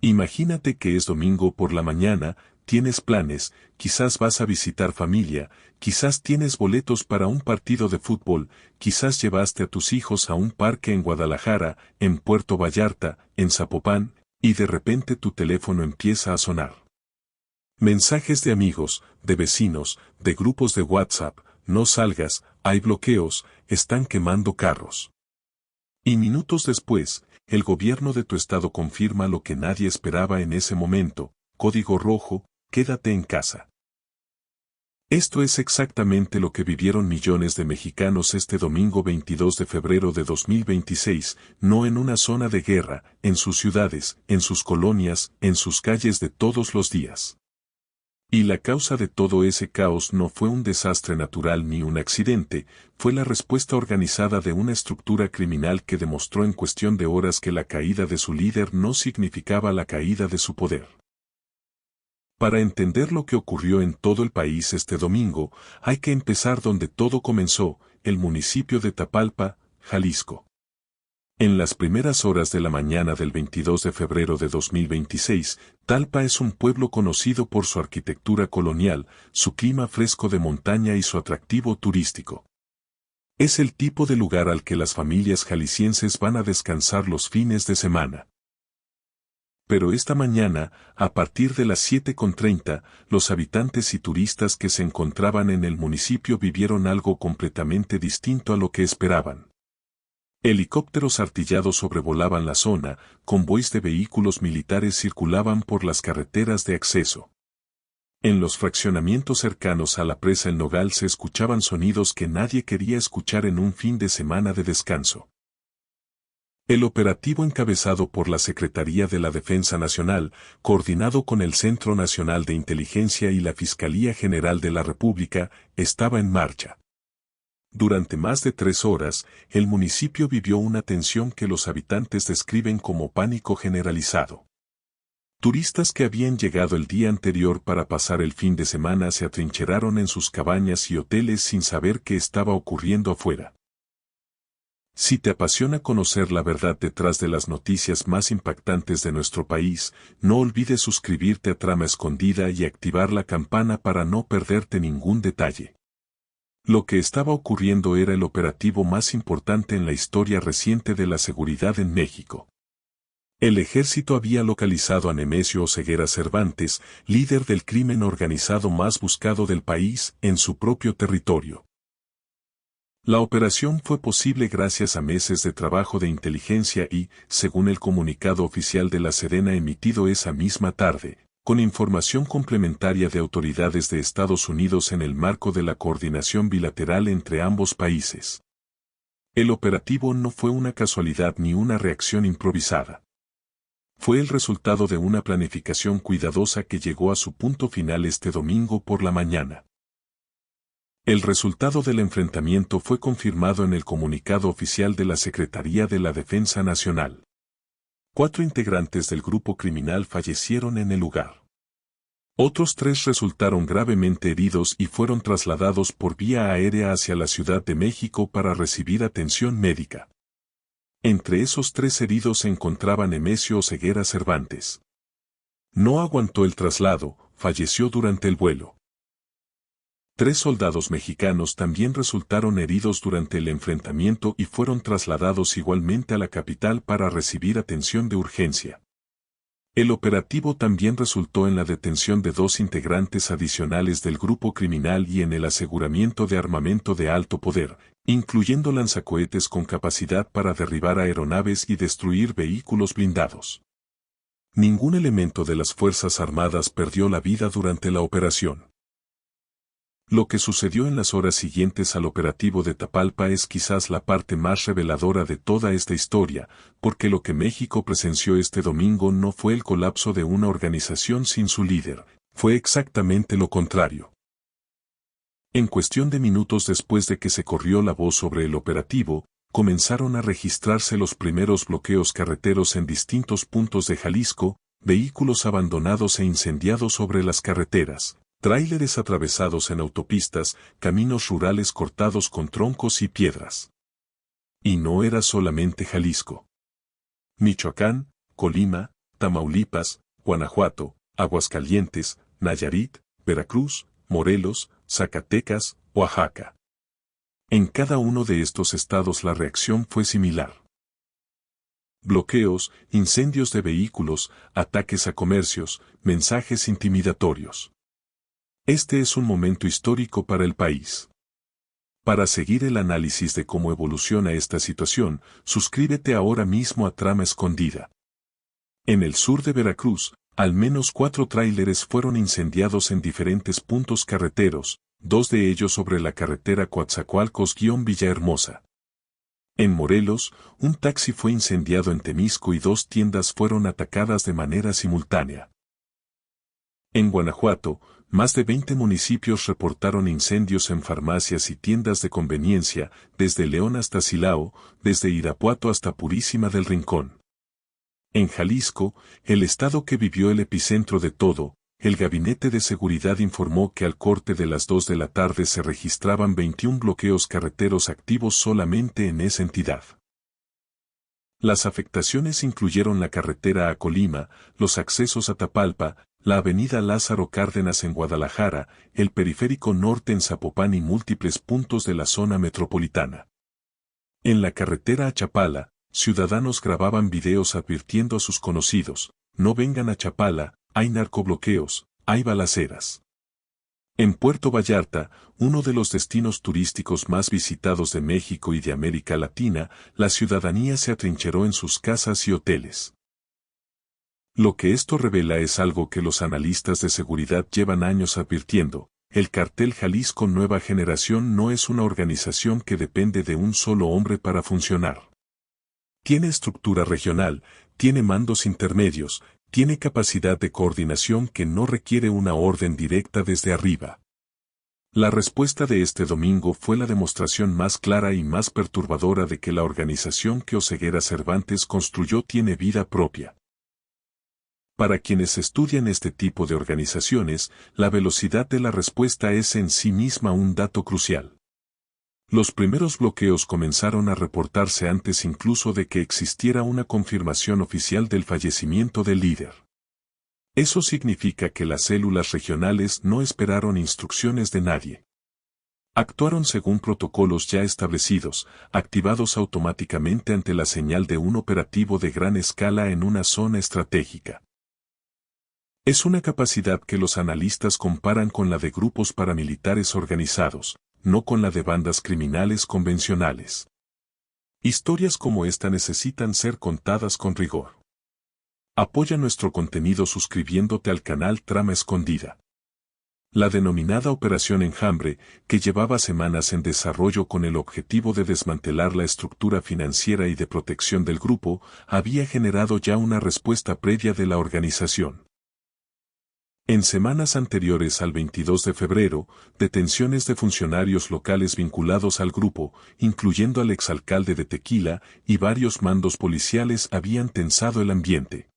Imagínate que es domingo por la mañana, tienes planes, quizás vas a visitar familia, quizás tienes boletos para un partido de fútbol, quizás llevaste a tus hijos a un parque en Guadalajara, en Puerto Vallarta, en Zapopan, y de repente tu teléfono empieza a sonar. Mensajes de amigos, de vecinos, de grupos de WhatsApp, no salgas, hay bloqueos, están quemando carros. Y minutos después, el gobierno de tu estado confirma lo que nadie esperaba en ese momento, código rojo, quédate en casa. Esto es exactamente lo que vivieron millones de mexicanos este domingo 22 de febrero de 2026, no en una zona de guerra, en sus ciudades, en sus colonias, en sus calles de todos los días. Y la causa de todo ese caos no fue un desastre natural ni un accidente, fue la respuesta organizada de una estructura criminal que demostró en cuestión de horas que la caída de su líder no significaba la caída de su poder. Para entender lo que ocurrió en todo el país este domingo, hay que empezar donde todo comenzó, el municipio de Tapalpa, Jalisco. En las primeras horas de la mañana del 22 de febrero de 2026, Talpa es un pueblo conocido por su arquitectura colonial, su clima fresco de montaña y su atractivo turístico. Es el tipo de lugar al que las familias jaliscienses van a descansar los fines de semana. Pero esta mañana, a partir de las 7:30, los habitantes y turistas que se encontraban en el municipio vivieron algo completamente distinto a lo que esperaban. Helicópteros artillados sobrevolaban la zona, convoys de vehículos militares circulaban por las carreteras de acceso. En los fraccionamientos cercanos a la presa El Nogal se escuchaban sonidos que nadie quería escuchar en un fin de semana de descanso. El operativo encabezado por la Secretaría de la Defensa Nacional, coordinado con el Centro Nacional de Inteligencia y la Fiscalía General de la República, estaba en marcha. Durante más de 3 horas, el municipio vivió una tensión que los habitantes describen como pánico generalizado. Turistas que habían llegado el día anterior para pasar el fin de semana se atrincheraron en sus cabañas y hoteles sin saber qué estaba ocurriendo afuera. Si te apasiona conocer la verdad detrás de las noticias más impactantes de nuestro país, no olvides suscribirte a Trama Escondida y activar la campana para no perderte ningún detalle. Lo que estaba ocurriendo era el operativo más importante en la historia reciente de la seguridad en México. El ejército había localizado a Nemesio Oseguera Cervantes, líder del crimen organizado más buscado del país, en su propio territorio. La operación fue posible gracias a meses de trabajo de inteligencia y, según el comunicado oficial de la Sedena emitido esa misma tarde, con información complementaria de autoridades de Estados Unidos en el marco de la coordinación bilateral entre ambos países. El operativo no fue una casualidad ni una reacción improvisada. Fue el resultado de una planificación cuidadosa que llegó a su punto final este domingo por la mañana. El resultado del enfrentamiento fue confirmado en el comunicado oficial de la Secretaría de la Defensa Nacional. 4 integrantes del grupo criminal fallecieron en el lugar. Otros 3 resultaron gravemente heridos y fueron trasladados por vía aérea hacia la Ciudad de México para recibir atención médica. Entre esos 3 heridos se encontraba Nemesio Oseguera Cervantes. No aguantó el traslado, falleció durante el vuelo. 3 soldados mexicanos también resultaron heridos durante el enfrentamiento y fueron trasladados igualmente a la capital para recibir atención de urgencia. El operativo también resultó en la detención de 2 integrantes adicionales del grupo criminal y en el aseguramiento de armamento de alto poder, incluyendo lanzacohetes con capacidad para derribar aeronaves y destruir vehículos blindados. Ningún elemento de las Fuerzas Armadas perdió la vida durante la operación. Lo que sucedió en las horas siguientes al operativo de Tapalpa es quizás la parte más reveladora de toda esta historia, porque lo que México presenció este domingo no fue el colapso de una organización sin su líder, fue exactamente lo contrario. En cuestión de minutos después de que se corrió la voz sobre el operativo, comenzaron a registrarse los primeros bloqueos carreteros en distintos puntos de Jalisco, vehículos abandonados e incendiados sobre las carreteras. Tráileres atravesados en autopistas, caminos rurales cortados con troncos y piedras. Y no era solamente Jalisco. Michoacán, Colima, Tamaulipas, Guanajuato, Aguascalientes, Nayarit, Veracruz, Morelos, Zacatecas, Oaxaca. En cada uno de estos estados la reacción fue similar. Bloqueos, incendios de vehículos, ataques a comercios, mensajes intimidatorios. Este es un momento histórico para el país. Para seguir el análisis de cómo evoluciona esta situación, suscríbete ahora mismo a Trama Escondida. En el sur de Veracruz, al menos 4 tráileres fueron incendiados en diferentes puntos carreteros, 2 de ellos sobre la carretera Coatzacoalcos-Villahermosa. En Morelos, un taxi fue incendiado en Temisco y 2 tiendas fueron atacadas de manera simultánea. En Guanajuato, más de 20 municipios reportaron incendios en farmacias y tiendas de conveniencia, desde León hasta Silao, desde Irapuato hasta Purísima del Rincón. En Jalisco, el estado que vivió el epicentro de todo, el Gabinete de Seguridad informó que al corte de las 2 de la tarde se registraban 21 bloqueos carreteros activos solamente en esa entidad. Las afectaciones incluyeron la carretera a Colima, los accesos a Tapalpa, la avenida Lázaro Cárdenas en Guadalajara, el periférico norte en Zapopan y múltiples puntos de la zona metropolitana. En la carretera a Chapala, ciudadanos grababan videos advirtiendo a sus conocidos, no vengan a Chapala, hay narcobloqueos, hay balaceras. En Puerto Vallarta, uno de los destinos turísticos más visitados de México y de América Latina, la ciudadanía se atrincheró en sus casas y hoteles. Lo que esto revela es algo que los analistas de seguridad llevan años advirtiendo: el Cartel Jalisco Nueva Generación no es una organización que depende de un solo hombre para funcionar. Tiene estructura regional, tiene mandos intermedios, tiene capacidad de coordinación que no requiere una orden directa desde arriba. La respuesta de este domingo fue la demostración más clara y más perturbadora de que la organización que Oseguera Cervantes construyó tiene vida propia. Para quienes estudian este tipo de organizaciones, la velocidad de la respuesta es en sí misma un dato crucial. Los primeros bloqueos comenzaron a reportarse antes incluso de que existiera una confirmación oficial del fallecimiento del líder. Eso significa que las células regionales no esperaron instrucciones de nadie. Actuaron según protocolos ya establecidos, activados automáticamente ante la señal de un operativo de gran escala en una zona estratégica. Es una capacidad que los analistas comparan con la de grupos paramilitares organizados, no con la de bandas criminales convencionales. Historias como esta necesitan ser contadas con rigor. Apoya nuestro contenido suscribiéndote al canal Trama Escondida. La denominada Operación Enjambre, que llevaba semanas en desarrollo con el objetivo de desmantelar la estructura financiera y de protección del grupo, había generado ya una respuesta previa de la organización. En semanas anteriores al 22 de febrero, detenciones de funcionarios locales vinculados al grupo, incluyendo al exalcalde de Tequila, y varios mandos policiales habían tensado el ambiente.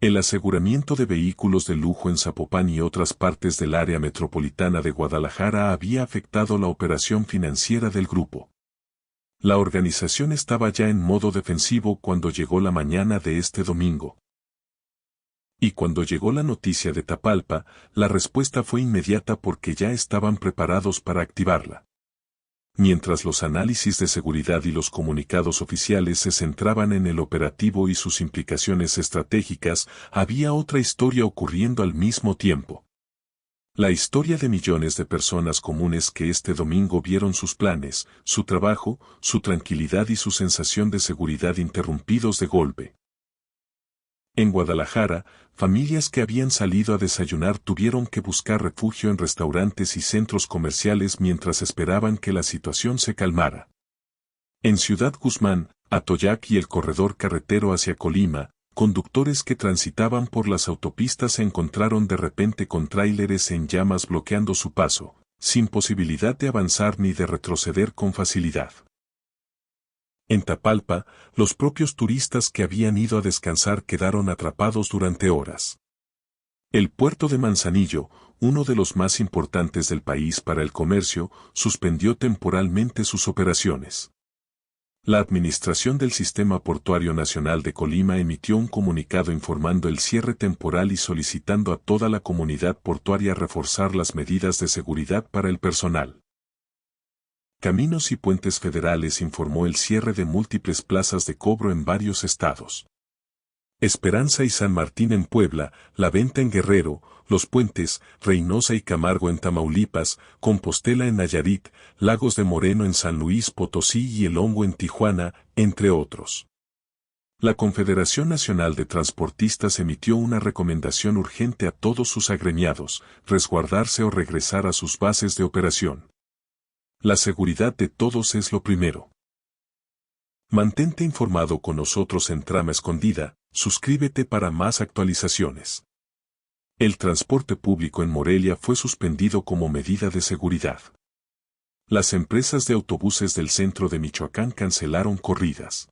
El aseguramiento de vehículos de lujo en Zapopan y otras partes del área metropolitana de Guadalajara había afectado la operación financiera del grupo. La organización estaba ya en modo defensivo cuando llegó la mañana de este domingo. Y cuando llegó la noticia de Tapalpa, la respuesta fue inmediata porque ya estaban preparados para activarla. Mientras los análisis de seguridad y los comunicados oficiales se centraban en el operativo y sus implicaciones estratégicas, había otra historia ocurriendo al mismo tiempo. La historia de millones de personas comunes que este domingo vieron sus planes, su trabajo, su tranquilidad y su sensación de seguridad interrumpidos de golpe. En Guadalajara, familias que habían salido a desayunar tuvieron que buscar refugio en restaurantes y centros comerciales mientras esperaban que la situación se calmara. En Ciudad Guzmán, Atoyac y el corredor carretero hacia Colima, conductores que transitaban por las autopistas se encontraron de repente con tráileres en llamas bloqueando su paso, sin posibilidad de avanzar ni de retroceder con facilidad. En Tapalpa, los propios turistas que habían ido a descansar quedaron atrapados durante horas. El puerto de Manzanillo, uno de los más importantes del país para el comercio, suspendió temporalmente sus operaciones. La Administración del Sistema Portuario Nacional de Colima emitió un comunicado informando el cierre temporal y solicitando a toda la comunidad portuaria reforzar las medidas de seguridad para el personal. Caminos y Puentes Federales informó el cierre de múltiples plazas de cobro en varios estados. Esperanza y San Martín en Puebla, La Venta en Guerrero, Los Puentes, Reynosa y Camargo en Tamaulipas, Compostela en Nayarit, Lagos de Moreno en San Luis Potosí y El Hongo en Tijuana, entre otros. La Confederación Nacional de Transportistas emitió una recomendación urgente a todos sus agremiados, resguardarse o regresar a sus bases de operación. La seguridad de todos es lo primero. Mantente informado con nosotros en Trama Escondida, suscríbete para más actualizaciones. El transporte público en Morelia fue suspendido como medida de seguridad. Las empresas de autobuses del centro de Michoacán cancelaron corridas.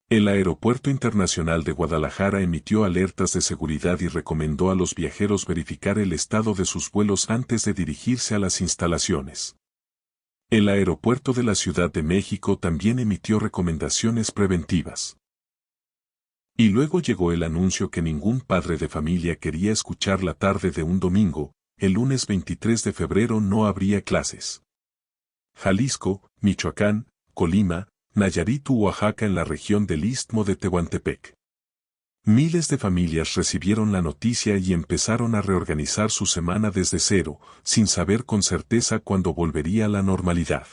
El Aeropuerto Internacional de Guadalajara emitió alertas de seguridad y recomendó a los viajeros verificar el estado de sus vuelos antes de dirigirse a las instalaciones. El Aeropuerto de la Ciudad de México también emitió recomendaciones preventivas. Y luego llegó el anuncio que ningún padre de familia quería escuchar la tarde de un domingo, el lunes 23 de febrero no habría clases. Jalisco, Michoacán, Colima, Nayarit u Oaxaca en la región del Istmo de Tehuantepec. Miles de familias recibieron la noticia y empezaron a reorganizar su semana desde cero, sin saber con certeza cuándo volvería a la normalidad.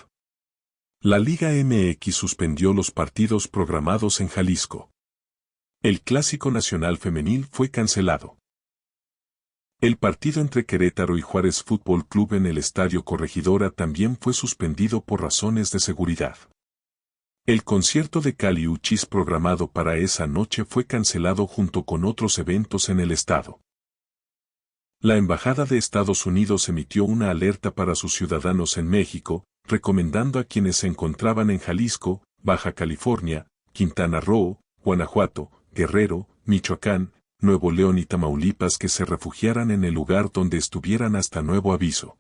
La Liga MX suspendió los partidos programados en Jalisco. El Clásico Nacional Femenil fue cancelado. El partido entre Querétaro y Juárez Fútbol Club en el Estadio Corregidora también fue suspendido por razones de seguridad. El concierto de Kali Uchis programado para esa noche fue cancelado junto con otros eventos en el estado. La Embajada de Estados Unidos emitió una alerta para sus ciudadanos en México, recomendando a quienes se encontraban en Jalisco, Baja California, Quintana Roo, Guanajuato, Guerrero, Michoacán, Nuevo León y Tamaulipas que se refugiaran en el lugar donde estuvieran hasta nuevo aviso.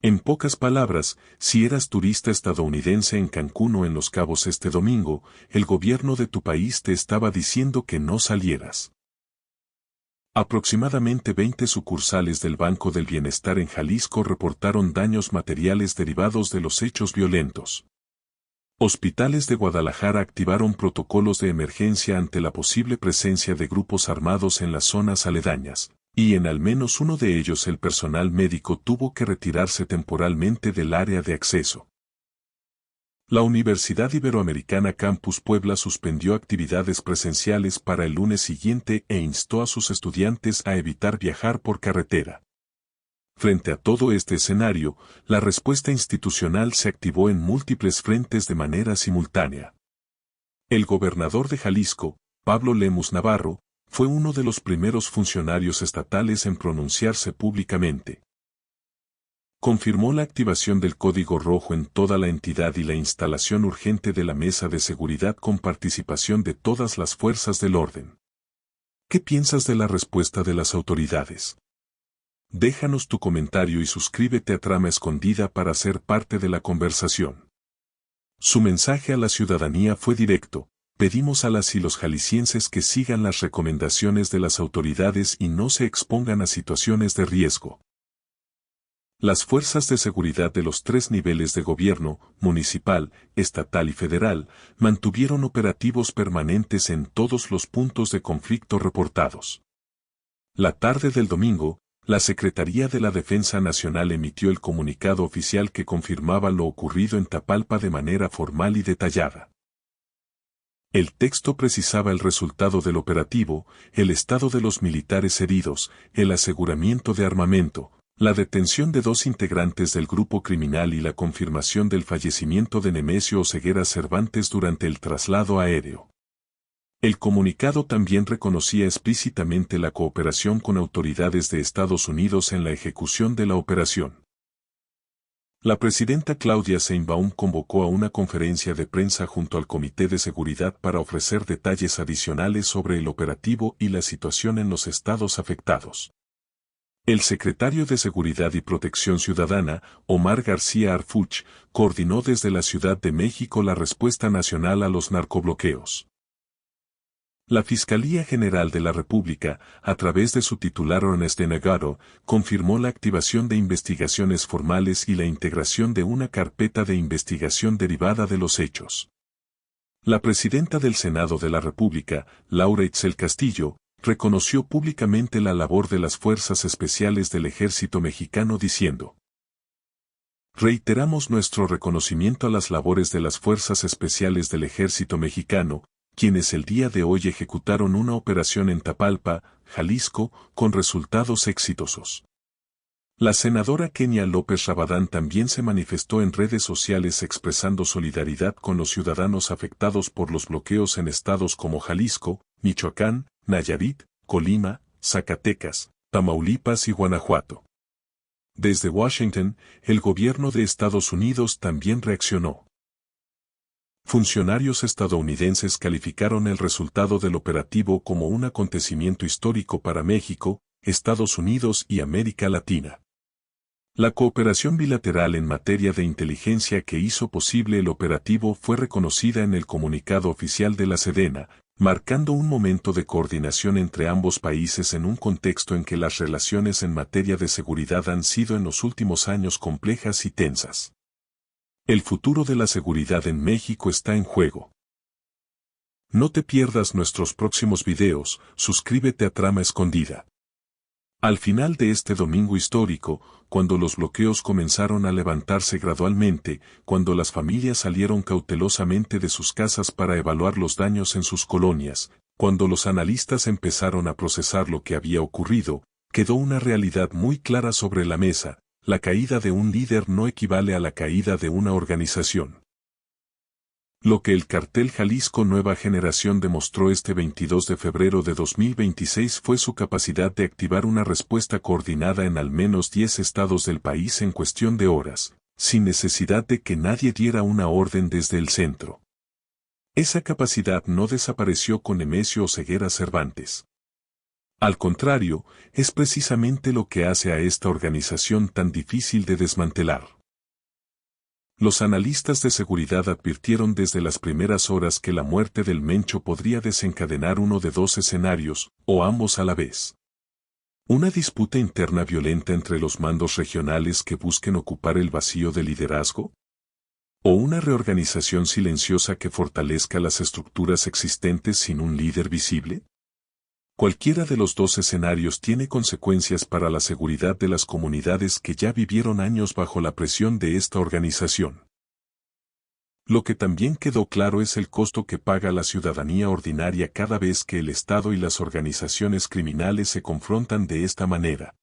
En pocas palabras, si eras turista estadounidense en Cancún o en Los Cabos este domingo, el gobierno de tu país te estaba diciendo que no salieras. Aproximadamente 20 sucursales del Banco del Bienestar en Jalisco reportaron daños materiales derivados de los hechos violentos. Hospitales de Guadalajara activaron protocolos de emergencia ante la posible presencia de grupos armados en las zonas aledañas, y en al menos uno de ellos el personal médico tuvo que retirarse temporalmente del área de acceso. La Universidad Iberoamericana Campus Puebla suspendió actividades presenciales para el lunes siguiente e instó a sus estudiantes a evitar viajar por carretera. Frente a todo este escenario, la respuesta institucional se activó en múltiples frentes de manera simultánea. El gobernador de Jalisco, Pablo Lemus Navarro, fue uno de los primeros funcionarios estatales en pronunciarse públicamente. Confirmó la activación del código rojo en toda la entidad y la instalación urgente de la mesa de seguridad con participación de todas las fuerzas del orden. ¿Qué piensas de la respuesta de las autoridades? Déjanos tu comentario y suscríbete a Trama Escondida para ser parte de la conversación. Su mensaje a la ciudadanía fue directo: pedimos a las y los jaliscienses que sigan las recomendaciones de las autoridades y no se expongan a situaciones de riesgo. Las fuerzas de seguridad de los 3 niveles de gobierno, municipal, estatal y federal, mantuvieron operativos permanentes en todos los puntos de conflicto reportados. La tarde del domingo, la Secretaría de la Defensa Nacional emitió el comunicado oficial que confirmaba lo ocurrido en Tapalpa de manera formal y detallada. El texto precisaba el resultado del operativo, el estado de los militares heridos, el aseguramiento de armamento, la detención de 2 integrantes del grupo criminal y la confirmación del fallecimiento de Nemesio Oseguera Cervantes durante el traslado aéreo. El comunicado también reconocía explícitamente la cooperación con autoridades de Estados Unidos en la ejecución de la operación. La presidenta Claudia Sheinbaum convocó a una conferencia de prensa junto al Comité de Seguridad para ofrecer detalles adicionales sobre el operativo y la situación en los estados afectados. El secretario de Seguridad y Protección Ciudadana, Omar García Harfuch, coordinó desde la Ciudad de México la respuesta nacional a los narcobloqueos. La Fiscalía General de la República, a través de su titular Ernest Denegado, confirmó la activación de investigaciones formales y la integración de una carpeta de investigación derivada de los hechos. La presidenta del Senado de la República, Laura Itzel Castillo, reconoció públicamente la labor de las Fuerzas Especiales del Ejército Mexicano diciendo: reiteramos nuestro reconocimiento a las labores de las Fuerzas Especiales del Ejército Mexicano, quienes el día de hoy ejecutaron una operación en Tapalpa, Jalisco, con resultados exitosos. La senadora Kenia López Rabadán también se manifestó en redes sociales expresando solidaridad con los ciudadanos afectados por los bloqueos en estados como Jalisco, Michoacán, Nayarit, Colima, Zacatecas, Tamaulipas y Guanajuato. Desde Washington, el gobierno de Estados Unidos también reaccionó. Funcionarios estadounidenses calificaron el resultado del operativo como un acontecimiento histórico para México, Estados Unidos y América Latina. La cooperación bilateral en materia de inteligencia que hizo posible el operativo fue reconocida en el comunicado oficial de la Sedena, marcando un momento de coordinación entre ambos países en un contexto en que las relaciones en materia de seguridad han sido en los últimos años complejas y tensas. El futuro de la seguridad en México está en juego. No te pierdas nuestros próximos videos, suscríbete a Trama Escondida. Al final de este domingo histórico, cuando los bloqueos comenzaron a levantarse gradualmente, cuando las familias salieron cautelosamente de sus casas para evaluar los daños en sus colonias, cuando los analistas empezaron a procesar lo que había ocurrido, quedó una realidad muy clara sobre la mesa: la caída de un líder no equivale a la caída de una organización. Lo que el Cartel Jalisco Nueva Generación demostró este 22 de febrero de 2026 fue su capacidad de activar una respuesta coordinada en al menos 10 estados del país en cuestión de horas, sin necesidad de que nadie diera una orden desde el centro. Esa capacidad no desapareció con Nemesio Oseguera Cervantes. Al contrario, es precisamente lo que hace a esta organización tan difícil de desmantelar. Los analistas de seguridad advirtieron desde las primeras horas que la muerte del Mencho podría desencadenar uno de dos escenarios, o ambos a la vez. Una disputa interna violenta entre los mandos regionales que busquen ocupar el vacío de liderazgo, o una reorganización silenciosa que fortalezca las estructuras existentes sin un líder visible. Cualquiera de los dos escenarios tiene consecuencias para la seguridad de las comunidades que ya vivieron años bajo la presión de esta organización. Lo que también quedó claro es el costo que paga la ciudadanía ordinaria cada vez que el Estado y las organizaciones criminales se confrontan de esta manera.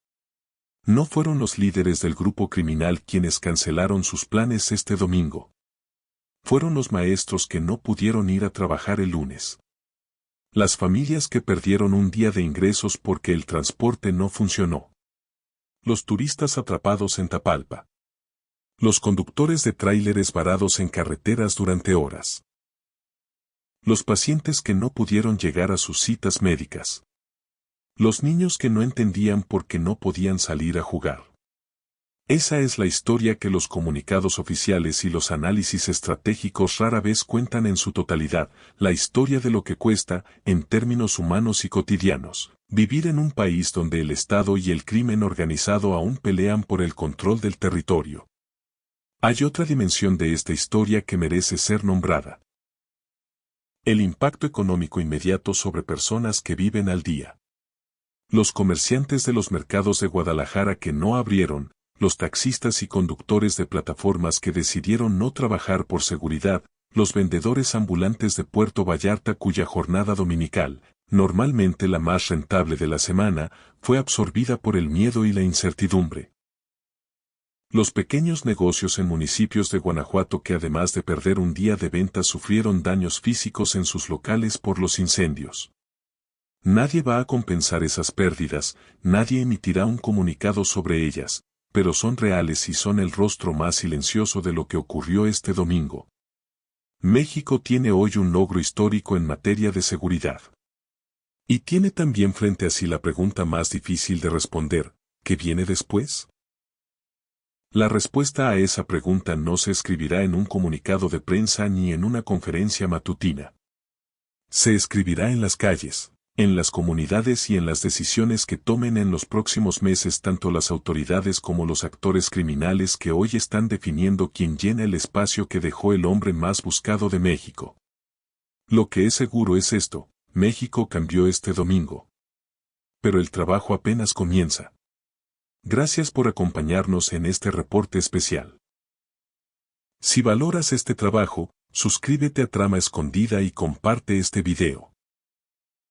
No fueron los líderes del grupo criminal quienes cancelaron sus planes este domingo. Fueron los maestros que no pudieron ir a trabajar el lunes. Las familias que perdieron un día de ingresos porque el transporte no funcionó. Los turistas atrapados en Tapalpa. Los conductores de tráileres varados en carreteras durante horas. Los pacientes que no pudieron llegar a sus citas médicas. Los niños que no entendían por qué no podían salir a jugar. Esa es la historia que los comunicados oficiales y los análisis estratégicos rara vez cuentan en su totalidad, la historia de lo que cuesta, en términos humanos y cotidianos, vivir en un país donde el Estado y el crimen organizado aún pelean por el control del territorio. Hay otra dimensión de esta historia que merece ser nombrada. El impacto económico inmediato sobre personas que viven al día. Los comerciantes de los mercados de Guadalajara que no abrieron, los taxistas y conductores de plataformas que decidieron no trabajar por seguridad, los vendedores ambulantes de Puerto Vallarta cuya jornada dominical, normalmente la más rentable de la semana, fue absorbida por el miedo y la incertidumbre. Los pequeños negocios en municipios de Guanajuato que además de perder un día de ventas sufrieron daños físicos en sus locales por los incendios. Nadie va a compensar esas pérdidas, nadie emitirá un comunicado sobre ellas, pero son reales y son el rostro más silencioso de lo que ocurrió este domingo. México tiene hoy un logro histórico en materia de seguridad. Y tiene también frente a sí la pregunta más difícil de responder: ¿qué viene después? La respuesta a esa pregunta no se escribirá en un comunicado de prensa ni en una conferencia matutina. Se escribirá en las calles, en las comunidades y en las decisiones que tomen en los próximos meses tanto las autoridades como los actores criminales que hoy están definiendo quién llena el espacio que dejó el hombre más buscado de México. Lo que es seguro es esto: México cambió este domingo. Pero el trabajo apenas comienza. Gracias por acompañarnos en este reporte especial. Si valoras este trabajo, suscríbete a Trama Escondida y comparte este video.